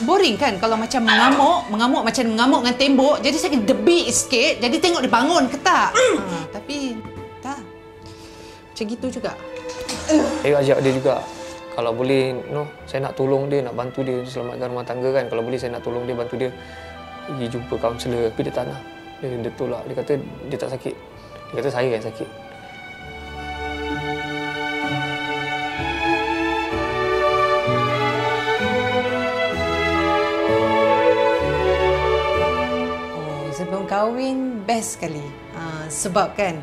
Boring kan kalau macam mengamuk macam mengamuk dengan tembok. Jadi saya kena debik sikit. Jadi tengok dia bangun ke tak. Tapi tak. Macam gitu juga. Saya ajak dia juga. Kalau boleh, saya nak tolong dia, nak bantu dia selamatkan rumah tangga kan. Kalau boleh saya nak tolong dia, bantu dia pergi jumpa kaunselor. Tapi dia tak nak. Dia tolak. Dia kata dia tak sakit. Dia kata saya yang sakit. Sebelum kahwin, best sekali. Sebab kan,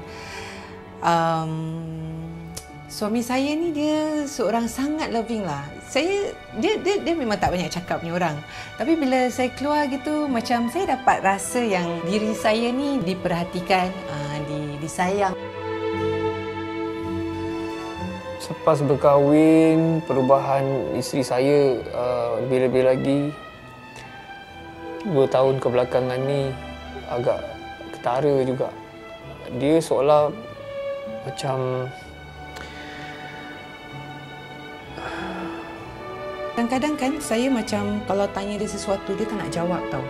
suami saya ni dia seorang sangat loving lah. Dia memang tak banyak cakap punya orang. Tapi bila saya keluar gitu, macam saya dapat rasa yang diri saya ni diperhatikan, disayang. Selepas berkahwin, perubahan isteri saya lebih-lebih lagi 2 tahun kebelakangan ni agak ketara juga. Dia seolah macam kadang-kadang kan saya macam kalau tanya dia sesuatu dia tak nak jawab tau.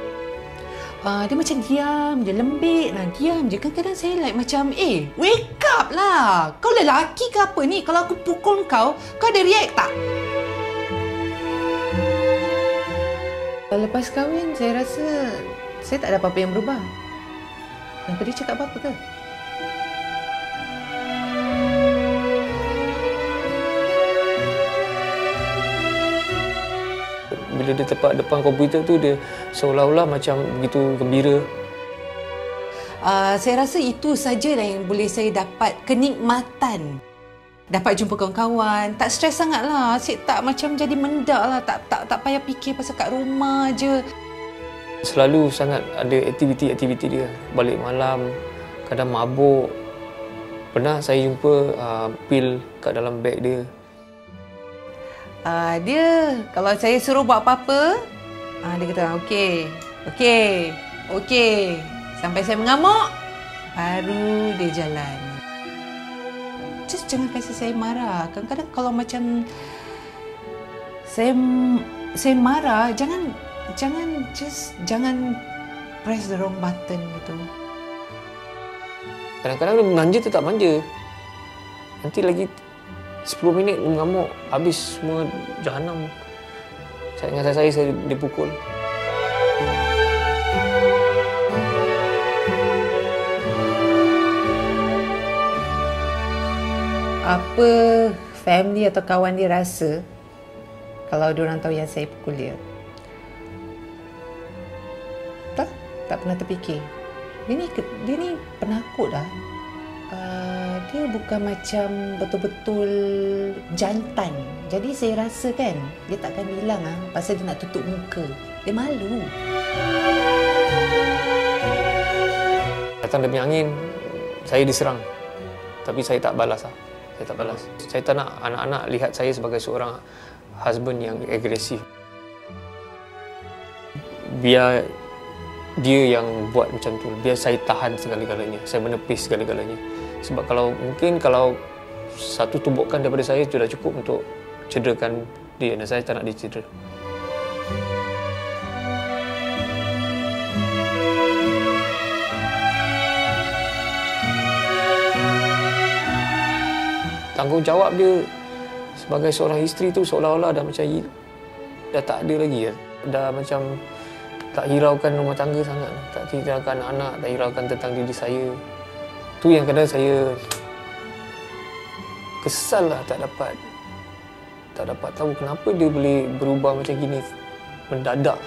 Dia macam diam je, lembik lah, diam je. Kadang-kadang saya like macam, wake up lah. Kau lelaki ke apa ni? Kalau aku pukul kau ada react tak? Lepas kahwin, saya rasa saya tak ada apa-apa yang berubah. Kenapa dia cakap apa-apa ke? Bila dia tepat depan komputer tu, dia seolah-olah macam begitu gembira. Saya rasa itu sajalah yang boleh saya dapat kenikmatan. Dapat jumpa kawan-kawan, tak stres sangatlah. Saya tak macam jadi mendak lah, tak payah fikir pasal kat rumah je. Selalu sangat ada aktiviti dia. Balik malam, kadang mabuk. Pernah saya jumpa pil kat dalam beg dia. Dia kalau saya suruh buat apa-apa, dia kata okey. Sampai saya mengamuk, baru dia jalan. Just jangan kasi saya marah. Kadang-kadang kalau macam saya marah, jangan press the wrong button gitu. Kadang-kadang dia manja tetap manja. Nanti lagi 10 minit mengamuk, habis semua jahanam. Saya ingat saya dipukul. Apa family atau kawan dia rasa kalau diorang tahu yang saya pukul dia? Tak pernah terfikir. Dia ni penakut dah. Dia bukan macam betul-betul jantan. Jadi saya rasa kan, dia takkan bilang pasal dia nak tutup muka. Dia malu. Datang demi angin, saya diserang. Tapi saya tak balas. Saya tak nak anak-anak lihat saya sebagai seorang husband yang agresif. Biar dia yang buat macam tu. Biar saya tahan segala-galanya. Saya menepis segala-galanya. Sebab kalau satu tumbukan daripada saya sudah cukup untuk cederakan dia, dan saya tak nak dia cedera. Tanggungjawab dia sebagai seorang isteri tu seolah-olah dah macam dah tak ada lagi. Dah macam tak hiraukan rumah tangga sangat. Tak hiraukan anak, tak hiraukan tentang diri saya. Tu yang kadang saya kesal lah, tak dapat tahu kenapa dia boleh berubah macam gini mendadak.